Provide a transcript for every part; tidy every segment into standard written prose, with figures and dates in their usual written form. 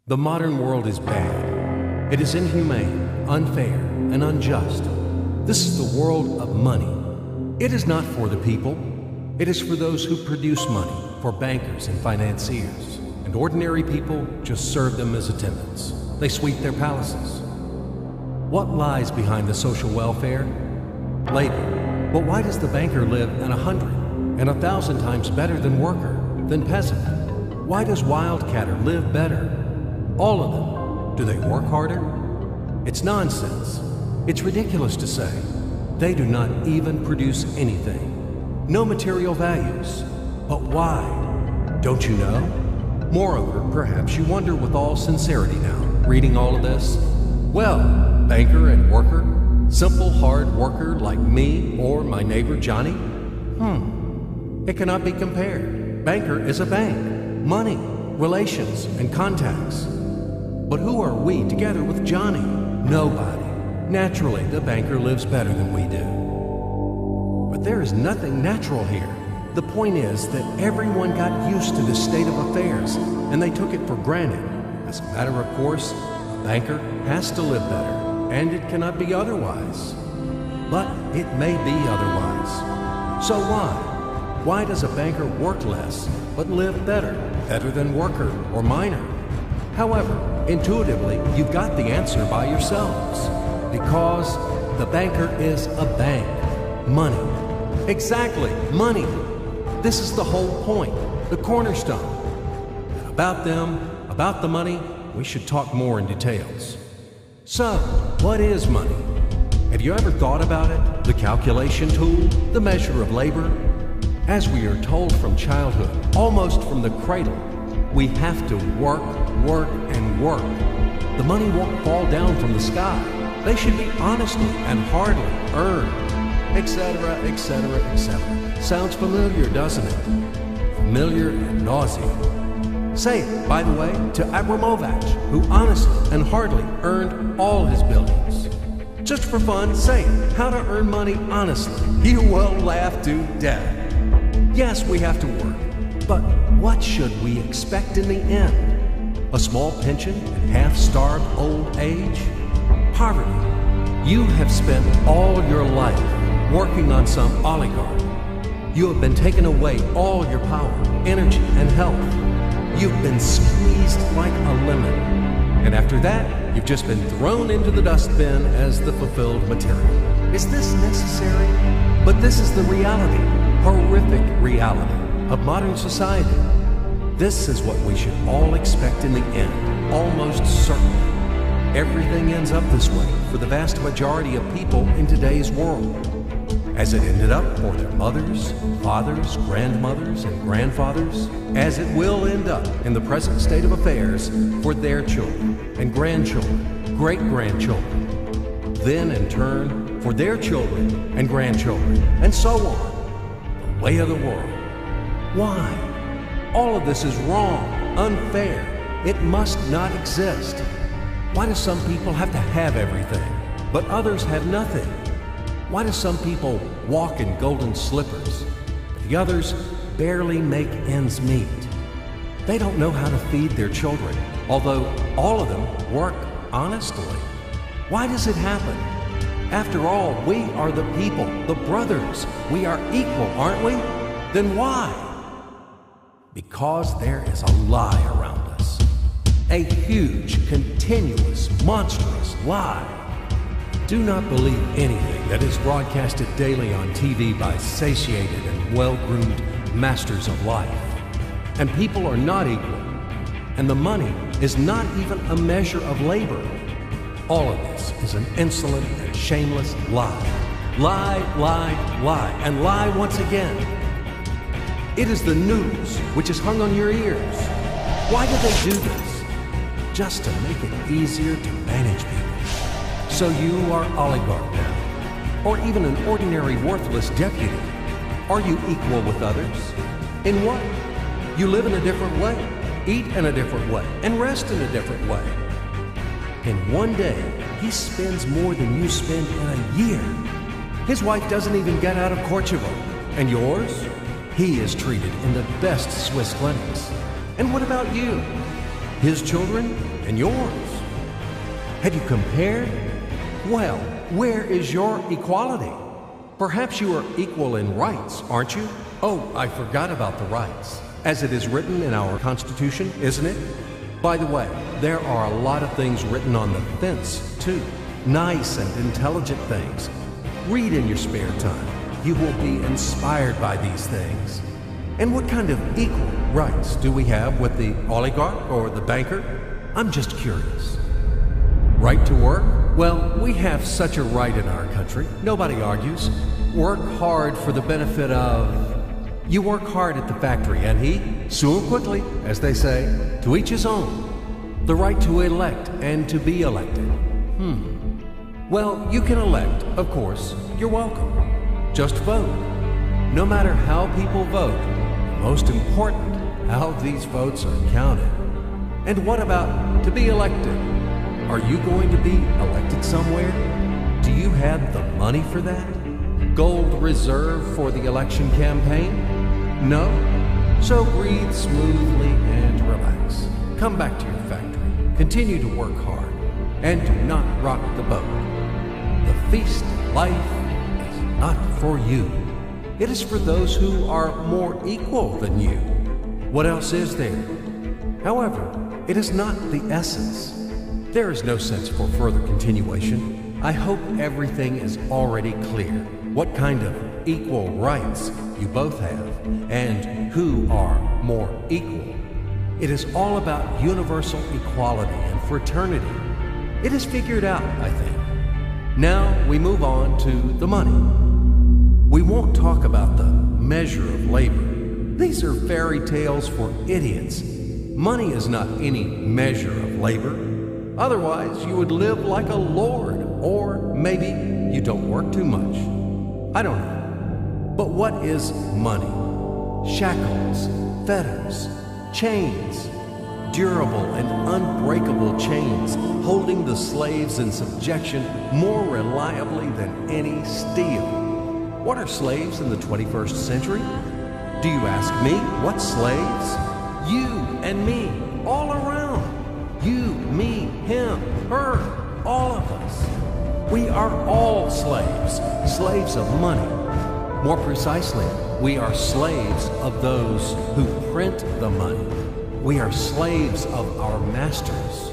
The modern world is bad. It is inhumane, unfair, and unjust. This is the world of money. It is not for the people. It is for those who produce money, for bankers and financiers. And ordinary people just serve them as attendants. They sweep their palaces. What lies behind the social welfare? Labor. But why does the banker live in 100 and 1,000 times better than worker, than peasant? Why does wildcatter live better? All of them. Do they work harder? It's nonsense. It's ridiculous to say. They do not even produce anything. No material values. But why? Don't you know? Moreover, perhaps you wonder with all sincerity now, reading all of this. Well, banker and worker, simple hard worker like me or my neighbor Johnny? It cannot be compared. Banker is a bank, money, relations, and contacts. But who are we together with Johnny? Nobody. Naturally, the banker lives better than we do. But there is nothing natural here. The point is that everyone got used to this state of affairs, and they took it for granted. As a matter of course, a banker has to live better, and it cannot be otherwise. But it may be otherwise. So why? Why does a banker work less, but live better? Better than worker or miner? However, intuitively, you've got the answer by yourselves. Because the banker is a bank. Money. Exactly, money. This is the whole point, the cornerstone. And about them, about the money, we should talk more in details. So, what is money? Have you ever thought about it? The calculation tool, the measure of labor? As we are told from childhood, almost from the cradle, we have to work, work, and work. The money won't fall down from the sky. They should be honestly and hardly earned, etc., etc., etc. Sounds familiar, doesn't it? Familiar and nauseating. Say it, by the way, to Abramovich, who honestly and hardly earned all his billions. Just for fun, say it. How to earn money honestly. You will laugh to death. Yes, we have to work, but what should we expect in the end? A small pension and half-starved old age? Poverty. You have spent all your life working on some oligarch. You have been taken away all your power, energy, and health. You've been squeezed like a lemon. And after that, you've just been thrown into the dustbin as the fulfilled material. Is this necessary? But this is the reality, horrific reality of modern society. This is what we should all expect in the end, almost certainly. Everything ends up this way for the vast majority of people in today's world, as it ended up for their mothers, fathers, grandmothers, and grandfathers, as it will end up in the present state of affairs for their children and grandchildren, great-grandchildren, then in turn for their children and grandchildren, and so on, the way of the world. Why? All of this is wrong, unfair. It must not exist. Why do some people have to have everything, but others have nothing? Why do some people walk in golden slippers, but the others barely make ends meet? They don't know how to feed their children, although all of them work honestly. Why does it happen? After all, we are the people, the brothers. We are equal, aren't we? Then why? Because there is a lie around us. A huge, continuous, monstrous lie. Do not believe anything that is broadcasted daily on TV by satiated and well-groomed masters of life. And people are not equal. And the money is not even a measure of labor. All of this is an insolent and shameless lie. Lie, lie, lie, and lie once again. It is the news which is hung on your ears. Why do they do this? Just to make it easier to manage people. So you are oligarch now, or even an ordinary worthless deputy. Are you equal with others? In what? You live in a different way, eat in a different way, and rest in a different way. In one day, he spends more than you spend in a year. His wife doesn't even get out of Kosovo. And yours? He is treated in the best Swiss clinics. And what about you? his children and yours. Have you compared? Well, where is your equality? Perhaps you are equal in rights, aren't you? Oh, I forgot about the rights. As it is written in our Constitution, isn't it? By the way, there are a lot of things written on the fence, too. Nice and intelligent things. Read in your spare time. You will be inspired by these things. And what kind of equal rights do we have with the oligarch or the banker? I'm just curious. Right to work? Well, we have such a right in our country. Nobody argues. Work hard for the benefit of... You work hard at the factory, and he, soon quickly, as they say, to each his own. The right to elect and to be elected. Well, you can elect, of course. You're welcome. Just vote. No matter how people vote, most important, how these votes are counted. And what about to be elected? Are you going to be elected somewhere? Do you have the money for that? Gold reserve for the election campaign? No? So breathe smoothly and relax. Come back to your factory. Continue to work hard. And do not rock the boat. The feast of life is not for you. It is for those who are more equal than you. What else is there? However, it is not the essence. There is no sense for further continuation. I hope everything is already clear. What kind of equal rights you both have, and who are more equal. It is all about universal equality and fraternity. It is figured out, I think. Now we move on to the money. We won't talk about the measure of labor. These are fairy tales for idiots. Money is not any measure of labor. Otherwise, you would live like a lord, or maybe you don't work too much. I don't know. But what is money? Shackles, fetters, chains, durable and unbreakable chains holding the slaves in subjection more reliably than any steel. What are slaves in the 21st century? Do you ask me? What slaves? You and me, all around. You, me, him, her, all of us. We are all slaves, slaves of money. More precisely, we are slaves of those who print the money. We are slaves of our masters.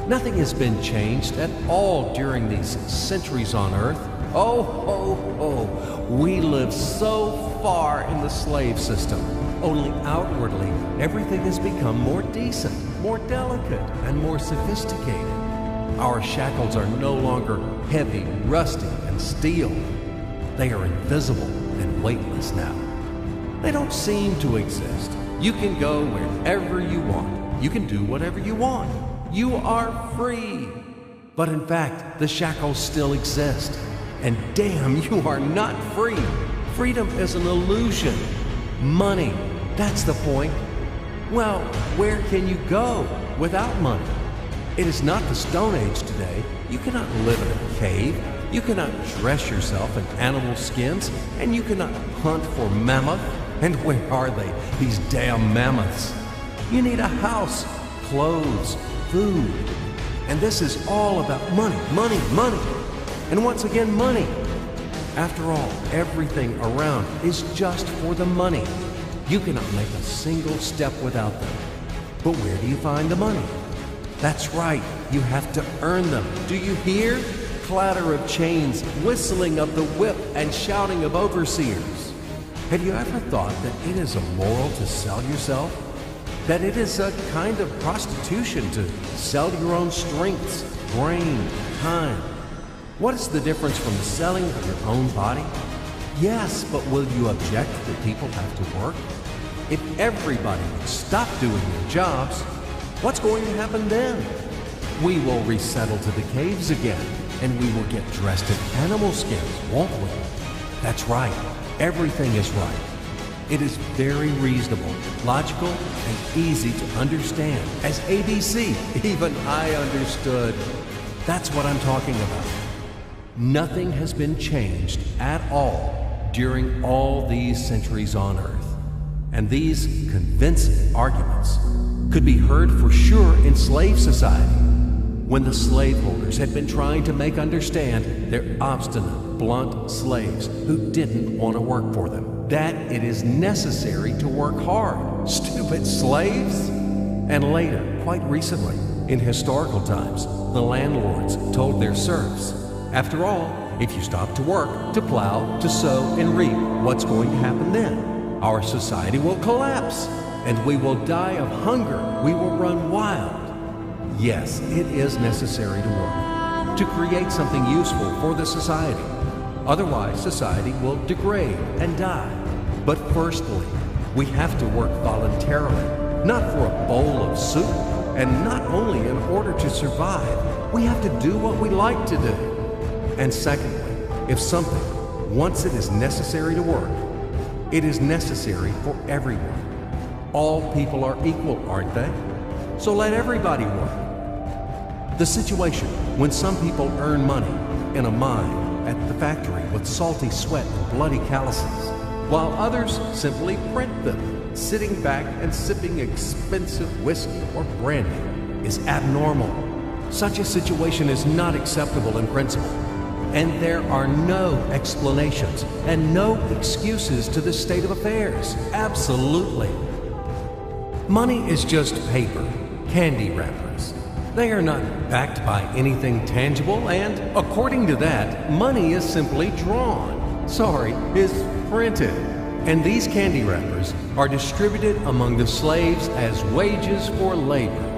Nothing has been changed at all during these centuries on earth. Oh, ho, ho. We live so far in the slave system. Only outwardly, everything has become more decent, more delicate, and more sophisticated. Our shackles are no longer heavy, rusty, and steel. They are invisible and weightless now. They don't seem to exist. You can go wherever you want. You can do whatever you want. You are free. But in fact, the shackles still exist. And damn, you are not free. Freedom is an illusion. Money, that's the point. Well, where can you go without money? It is not the Stone Age today. You cannot live in a cave. You cannot dress yourself in animal skins. And you cannot hunt for mammoth. And where are they, these damn mammoths? You need a house, clothes, food. And this is all about money, money, money. And once again, money. After all, everything around is just for the money. You cannot make a single step without them. But where do you find the money? That's right, you have to earn them. Do you hear? Clatter of chains, whistling of the whip, and shouting of overseers. Have you ever thought that it is immoral to sell yourself? That it is a kind of prostitution to sell your own strengths, brain, time? What is the difference from the selling of your own body? Yes, but will you object that people have to work? If everybody would stop doing their jobs, what's going to happen then? We will resettle to the caves again, and we will get dressed in animal skins, won't we? That's right. Everything is right. It is very reasonable, logical, and easy to understand. As ABC, even I understood. That's what I'm talking about. Nothing has been changed at all during all these centuries on Earth. And these convincing arguments could be heard for sure in slave society, when the slaveholders had been trying to make understand their obstinate, blunt slaves who didn't want to work for them that it is necessary to work hard. Stupid slaves! And later, quite recently, in historical times, the landlords told their serfs, after all, if you stop to work, to plow, to sow, and reap, what's going to happen then? Our society will collapse, and we will die of hunger. We will run wild. Yes, it is necessary to work, to create something useful for the society. Otherwise, society will degrade and die. But firstly, we have to work voluntarily, not for a bowl of soup, and not only in order to survive. We have to do what we like to do. And secondly, if something, once it is necessary to work, it is necessary for everyone. All people are equal, aren't they? So let everybody work. The situation when some people earn money in a mine, at the factory with salty sweat and bloody calluses, while others simply print them, sitting back and sipping expensive whiskey or brandy, is abnormal. Such a situation is not acceptable in principle. And there are no explanations and no excuses to this state of affairs. Absolutely. Money is just paper, candy wrappers. They are not backed by anything tangible, and according to that, money is simply drawn. Is printed. And these candy wrappers are distributed among the slaves as wages for labor.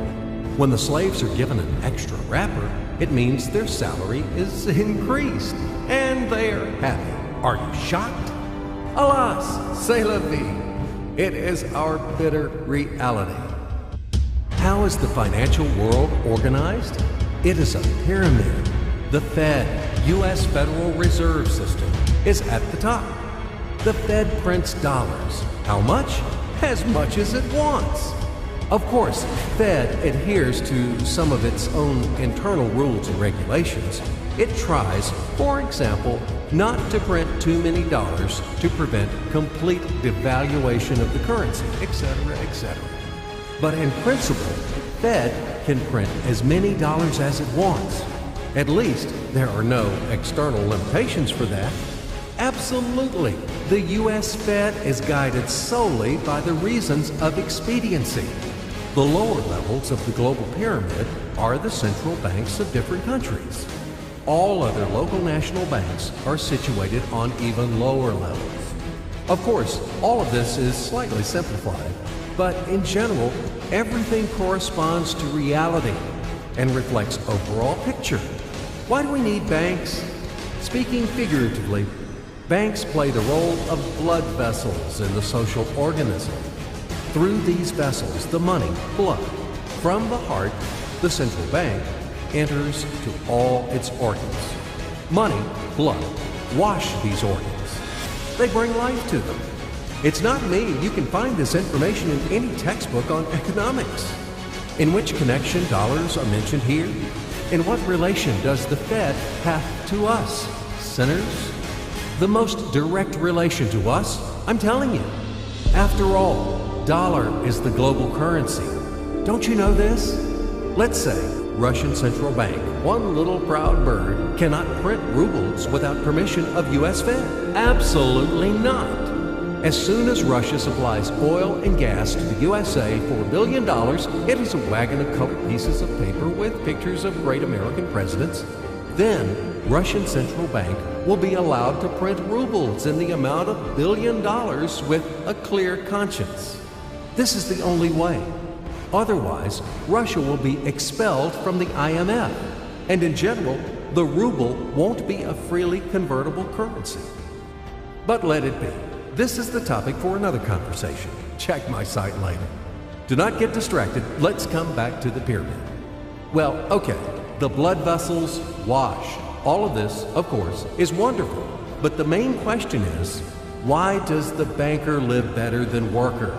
When the slaves are given an extra wrapper, it means their salary is increased, and they are happy. Are you shocked? Alas, c'est la vie. It is our bitter reality. How is the financial world organized? It is a pyramid. The Fed, U.S. Federal Reserve System, is at the top. The Fed prints dollars. How much? As much as it wants. Of course, Fed adheres to some of its own internal rules and regulations. It tries, for example, not to print too many dollars to prevent complete devaluation of the currency, etc., etc. But in principle, Fed can print as many dollars as it wants. At least there are no external limitations for that. Absolutely, the U.S. Fed is guided solely by the reasons of expediency. The lower levels of the global pyramid are the central banks of different countries. All other local national banks are situated on even lower levels. Of course, all of this is slightly simplified, but in general, everything corresponds to reality and reflects overall picture. Why do we need banks? Speaking figuratively, banks play the role of blood vessels in the social organism. Through these vessels, the money, blood, from the heart, the central bank, enters to all its organs. Money, blood, wash these organs. They bring life to them. It's not me. You can find this information in any textbook on economics. In which connection dollars are mentioned here? In what relation does the Fed have to us, sinners? The most direct relation to us, I'm telling you. After all, dollar is the global currency. Don't you know this? Let's say Russian Central Bank, one little proud bird, cannot print rubles without permission of U.S. Fed. Absolutely not. As soon as Russia supplies oil and gas to the USA for $1 billion, it is a wagon of colored pieces of paper with pictures of great American presidents. Then, Russian Central Bank will be allowed to print rubles in the amount of $1 billion with a clear conscience. This is the only way. Otherwise, Russia will be expelled from the IMF, and in general, the ruble won't be a freely convertible currency. But let it be. This is the topic for another conversation. Check my site later. Do not get distracted. Let's come back to the pyramid. Well, okay, the blood vessels wash. All of this, of course, is wonderful. But the main question is, why does the banker live better than worker?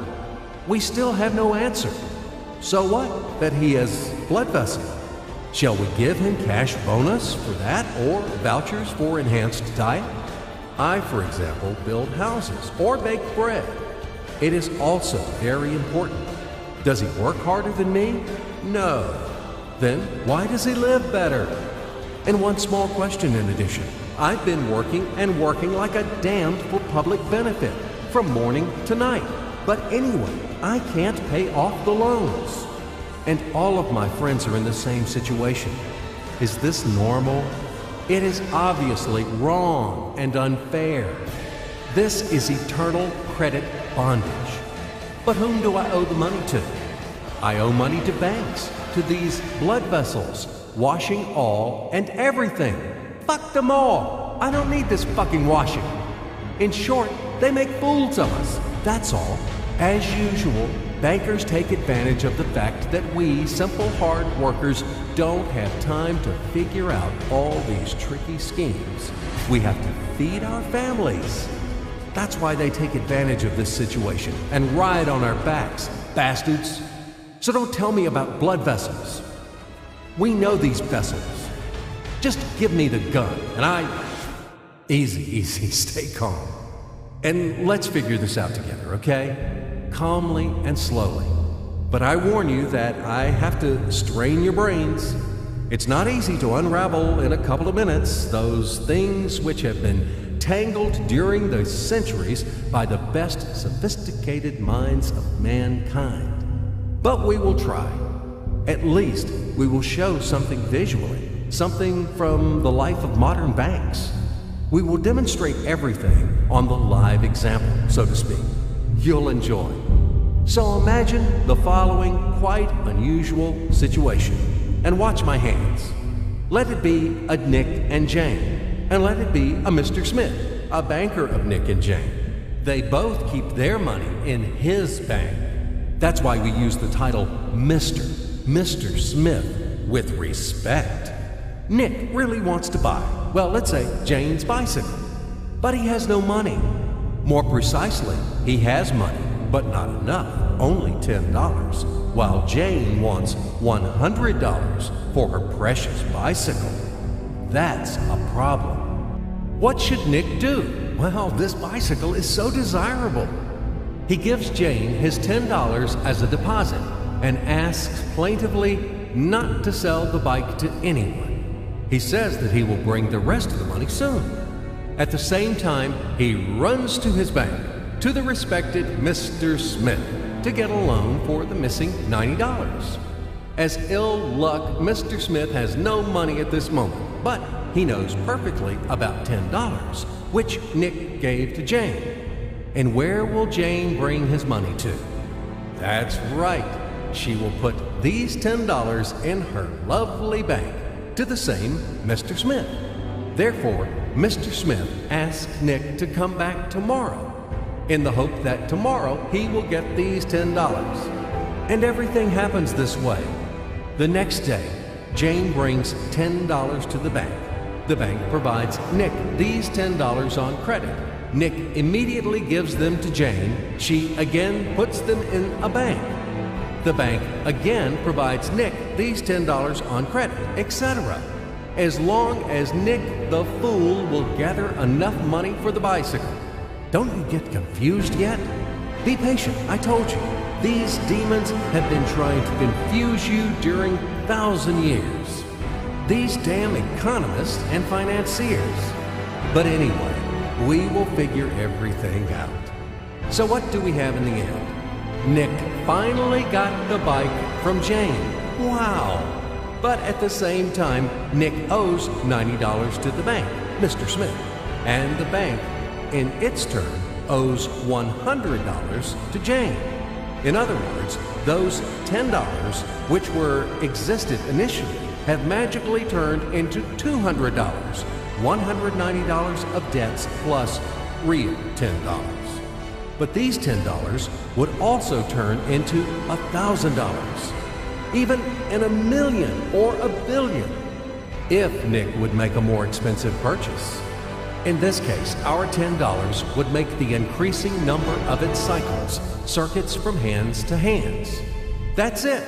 We still have no answer. So what that he has blood vessel? Shall we give him cash bonus for that or vouchers for enhanced diet? I, for example, build houses or bake bread. it is also very important. Does he work harder than me? No. Then why does he live better? And one small question in addition. I've been working and working like a damned for public benefit from morning to night. But anyway, I can't pay off the loans. And all of my friends are in the same situation. Is this normal? It is obviously wrong and unfair. This is eternal credit bondage. But whom do I owe the money to? I owe money to banks, to these blood vessels, washing all and everything. Fuck them all. I don't need this fucking washing. In short, they make fools of us. That's all. As usual, bankers take advantage of the fact that we, simple hard workers, don't have time to figure out all these tricky schemes. We have to feed our families. That's why they take advantage of this situation and ride on our backs, bastards. So don't tell me about blood vessels. We know these vessels. Just give me the gun and Easy, stay calm. And let's figure this out together, okay? Calmly and slowly. But I warn you that I have to strain your brains. It's not easy to unravel in a couple of minutes those things which have been tangled during the centuries by the best sophisticated minds of mankind. But we will try. At least we will show something visually, something from the life of modern banks. We will demonstrate everything on the live example, so to speak. You'll enjoy. So imagine the following quite unusual situation, and watch my hands. Let it be a Nick and Jane, and let it be a Mr. Smith, a banker of Nick and Jane. They both keep their money in his bank. That's why we use the title Mr. Smith with respect. Nick really wants to buy, well, let's say Jane's bicycle, but he has no money. More precisely, he has money, but not enough, only $10, while Jane wants $100 for her precious bicycle. That's a problem. What should Nick do? Well, this bicycle is so desirable. He gives Jane his $10 as a deposit and asks plaintively not to sell the bike to anyone. He says that he will bring the rest of the money soon. At the same time, he runs to his bank, to the respected Mr. Smith, to get a loan for the missing $90. As ill luck, Mr. Smith has no money at this moment, but he knows perfectly about $10, which Nick gave to Jane. And where will Jane bring his money to? That's right. She will put these $10 in her lovely bank, to the same Mr. Smith. Therefore, Mr. Smith asks Nick to come back tomorrow, in the hope that tomorrow he will get these $10. And everything happens this way. The next day, Jane brings $10 to the bank. The bank provides Nick these $10 on credit. Nick immediately gives them to Jane. She again puts them in a bank. The bank again provides Nick these $10 on credit, etc. As long as Nick the fool will gather enough money for the bicycle. Don't you get confused yet? Be patient, I told you. These demons have been trying to confuse you during 1,000 years. These damn economists and financiers. But anyway, we will figure everything out. So what do we have in the end? Nick finally got the bike from Jane. Wow! But at the same time, Nick owes $90 to the bank, Mr. Smith. And the bank, in its turn, owes $100 to Jane. In other words, those $10, which existed initially, have magically turned into $200, $190 of debts plus real $10. But these $10 would also turn into $1,000, even in $1 million or $1 billion, if Nick would make a more expensive purchase. In this case, our $10 would make the increasing number of its cycles, circuits from hands to hands. That's it.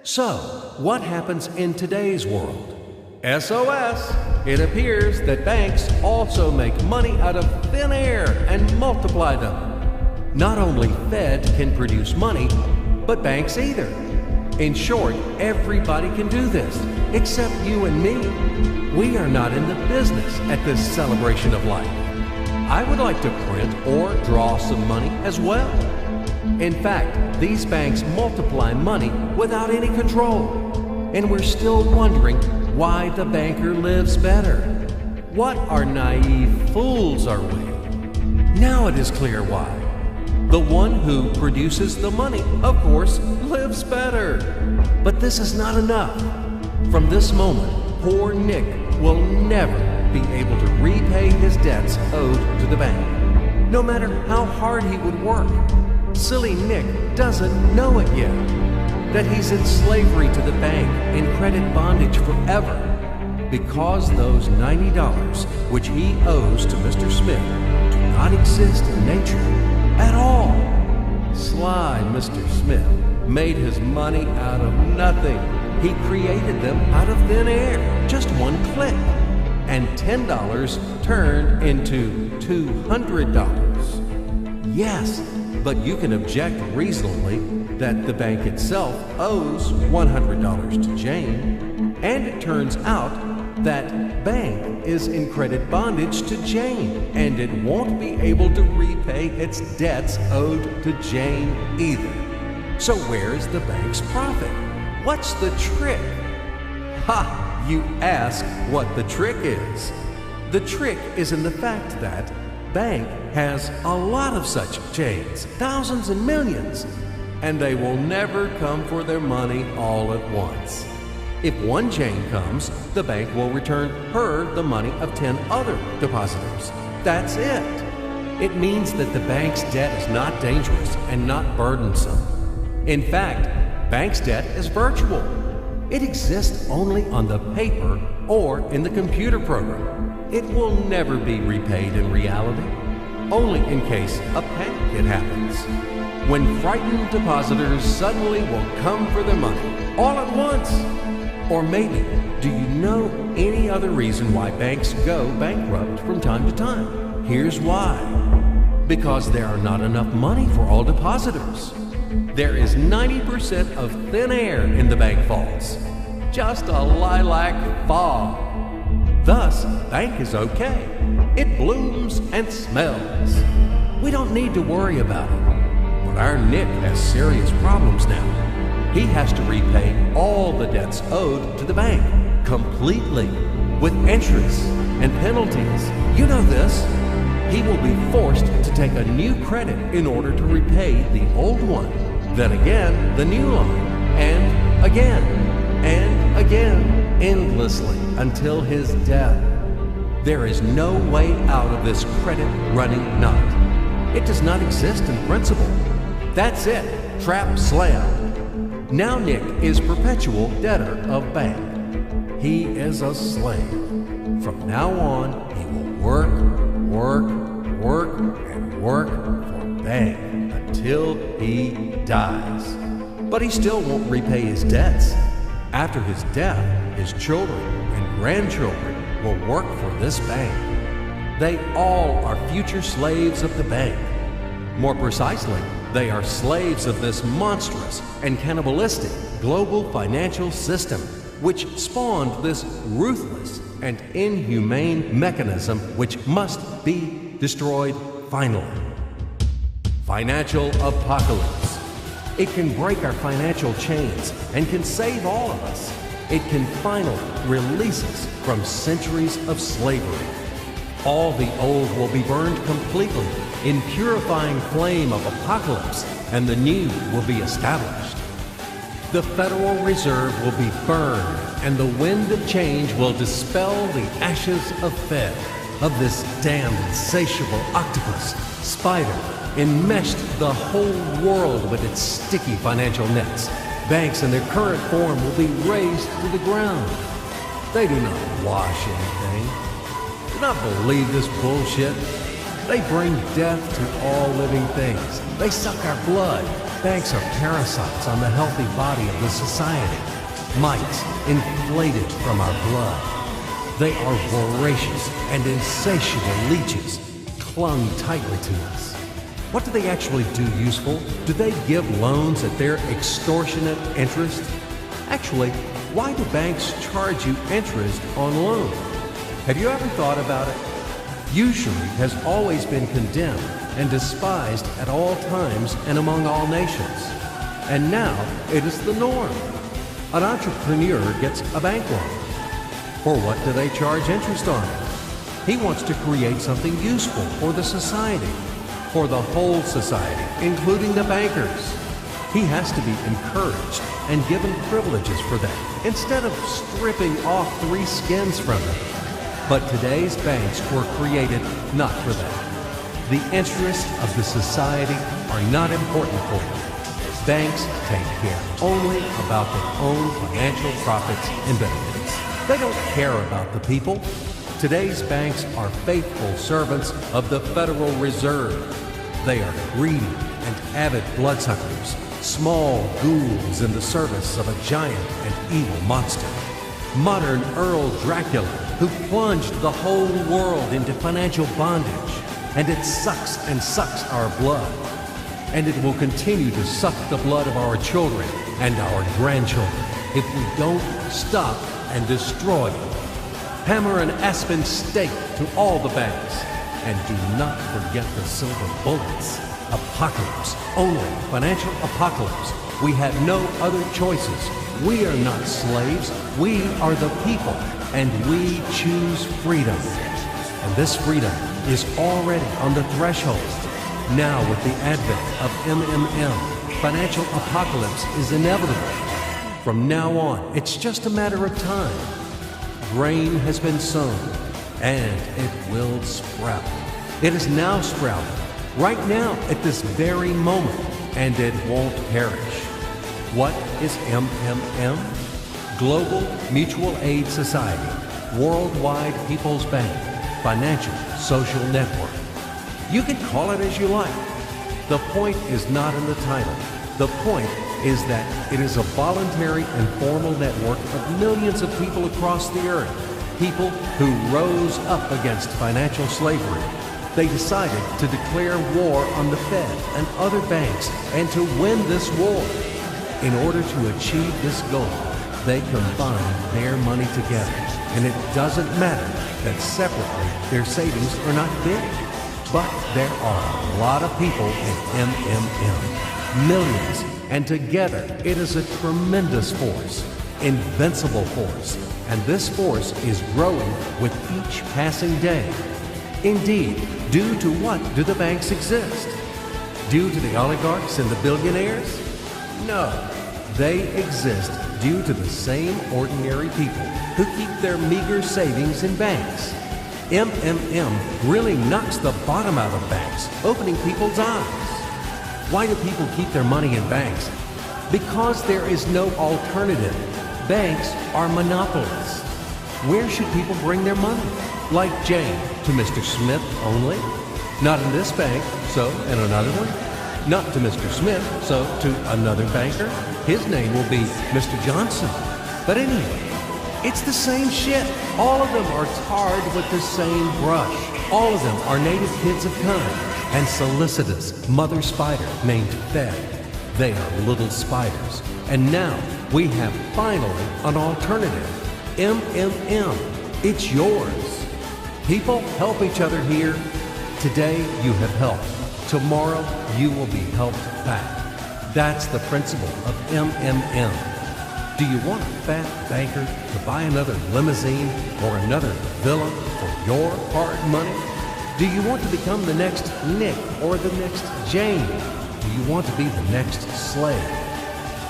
So, what happens in today's world? SOS! It appears that banks also make money out of thin air and multiply them. Not only Fed can produce money, but banks either. In short, everybody can do this, except you and me. We are not in the business at this celebration of life. I would like to print or draw some money as well. In fact, these banks multiply money without any control. And we're still wondering why the banker lives better. What are naive fools are we? Now it is clear why. The one who produces the money, of course, lives better. But this is not enough. From this moment, poor Nick will never be able to repay his debts owed to the bank, no matter how hard he would work. Silly Nick doesn't know it yet, that he's in slavery to the bank, in credit bondage forever, because those $90 which he owes to Mr. Smith do not exist in nature at all. Sly Mr. Smith made his money out of nothing. He created them out of thin air, just one click. And $10 turned into $200. Yes, but you can object reasonably that the bank itself owes $100 to Jane, and it turns out that bank is in credit bondage to Jane, and it won't be able to repay its debts owed to Jane either. So where's the bank's profit? What's the trick? Ha! You ask what the trick is. The trick is in the fact that bank has a lot of such chains, thousands and millions, and they will never come for their money all at once. If one chain comes, the bank will return her the money of 10 other depositors. That's it. It means that the bank's debt is not dangerous and not burdensome. In fact, bank's debt is virtual. It exists only on the paper or in the computer program. It will never be repaid in reality, only in case a panic hit happens, when frightened depositors suddenly will come for their money all at once. Or maybe, do you know any other reason why banks go bankrupt from time to time? Here's why. Because there are not enough money for all depositors. There is 90% of thin air in the bank vaults, just a lilac fog. Thus, bank is okay. It blooms and smells. We don't need to worry about it. But our Nick has serious problems now. He has to repay all the debts owed to the bank, completely, with interest and penalties. You know this. He will be forced to take a new credit in order to repay the old one. Then again, the new loan, and again, endlessly until his death. There is no way out of this credit running knot. It does not exist in principle. That's it, trap slammed. Now Nick is perpetual debtor of bank. He is a slave. From now on, he will work for bank until he dies. But he still won't repay his debts. After his death, his children and grandchildren will work for this bank. They all are future slaves of the bank. More precisely, they are slaves of this monstrous and cannibalistic global financial system, which spawned this ruthless and inhumane mechanism which must be destroyed finally. Financial apocalypse. It can break our financial chains and can save all of us. It can finally release us from centuries of slavery. All the old will be burned completely in purifying flame of apocalypse, and the new will be established. The Federal Reserve will be burned, and the wind of change will dispel the ashes of Fed, of this damned insatiable octopus, spider, enmeshed the whole world with its sticky financial nets. Banks in their current form will be razed to the ground. They do not wash anything. Do not believe this bullshit. They bring death to all living things. They suck our blood. Banks are parasites on the healthy body of the society. Mites inflated from our blood. They are voracious and insatiable leeches, clung tightly to us. What do they actually do useful? Do they give loans at their extortionate interest? Actually, why do banks charge you interest on loans? Have you ever thought about it? Usury has always been condemned and despised at all times and among all nations. And now it is the norm. An entrepreneur gets a bank loan. For what do they charge interest on it? He wants to create something useful for the society, for the whole society, including the bankers. He has to be encouraged and given privileges for that, instead of stripping off 3 skins from them. But today's banks were created not for that. The interests of the society are not important for them. Banks take care only about their own financial profits and benefits. They don't care about the people. Today's banks are faithful servants of the Federal Reserve. They are greedy and avid bloodsuckers, small ghouls in the service of a giant and evil monster. Modern Earl Dracula, who plunged the whole world into financial bondage, and it sucks and sucks our blood. And it will continue to suck the blood of our children and our grandchildren if we don't stop and destroy it. Hammer an aspen stake to all the banks, and do not forget the silver bullets. Apocalypse, only financial apocalypse. We have no other choices. We are not slaves. We are the people, and we choose freedom. And this freedom is already on the threshold. Now, with the advent of MMM, financial apocalypse is inevitable. From now on, it's just a matter of time. Grain has been sown, and it will sprout. It is now sprouting, right now at this very moment, and it won't perish. What is MMM? Global Mutual Aid Society, Worldwide People's Bank, Financial Social Network. You can call it as you like. The point is not in the title. The point is that it is a voluntary and formal network of millions of people across the earth, people who rose up against financial slavery. They decided to declare war on the Fed and other banks and to win this war. In order to achieve this goal, they combined their money together, and it doesn't matter that separately their savings are not big. But there are a lot of people in MMM, millions, and together it is a tremendous force, invincible force, and this force is growing with each passing day. Indeed, due to what do the banks exist? Due to the oligarchs and the billionaires? No, they exist due to the same ordinary people who keep their meager savings in banks. MMM really knocks the bottom out of banks, opening people's eyes. Why do people keep their money in banks? Because there is no alternative. Banks are monopolies. Where should people bring their money? Like Jane, to Mr. Smith only? Not in this bank, so in another one? Not to Mr. Smith, so to another banker? His name will be Mr. Johnson. But anyway, it's the same shit. All of them are tarred with the same brush. All of them are native kids of kind and solicitous mother spider named Fed. They are little spiders. And now we have finally an alternative. MMM. It's yours. People help each other here. Today you have helped. Tomorrow you will be helped back. That's the principle of MMM. Do you want a fat banker to buy another limousine or another villa for your hard money? Do you want to become the next Nick or the next Jane? Do you want to be the next slave?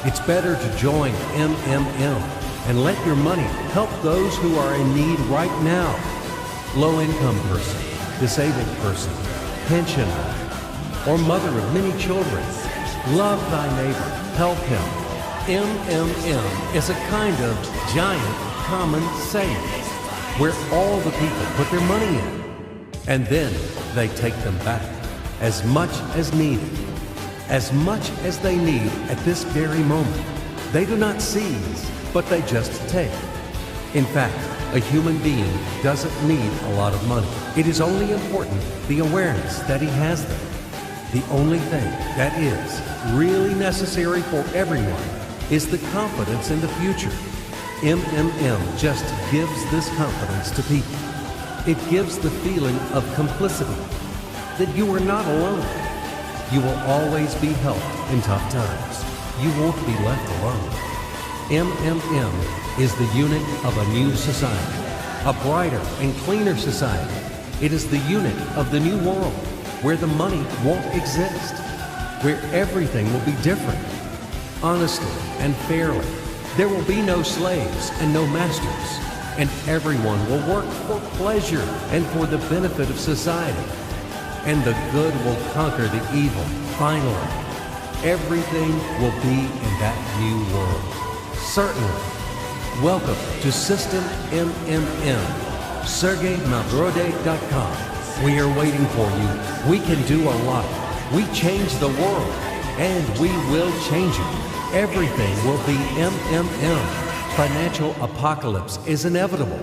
It's better to join MMM and let your money help those who are in need right now. Low-income person, disabled person, pensioner, or mother of many children. Love thy neighbor, help him. MMM is a kind of giant common savings where all the people put their money in, and then they take them back as much as needed, as much as they need at this very moment. They do not seize, but they just take. In fact, a human being doesn't need a lot of money. It is only important the awareness that he has them. The only thing that is really necessary for everyone is the confidence in the future. MMM just gives this confidence to people. It gives the feeling of complicity, that you are not alone. You will always be helped in tough times. You won't be left alone. MMM is the unit of a new society, a brighter and cleaner society. It is the unit of the new world, where the money won't exist, where everything will be different, honestly and fairly. There will be no slaves and no masters, and everyone will work for pleasure and for the benefit of society. And the good will conquer the evil, finally. Everything will be in that new world. Certainly. Welcome to System MMM. SergeyMavroday.com. We are waiting for you. We can do a lot. We change the world, and we will change it. Everything will be MMM. Financial apocalypse is inevitable.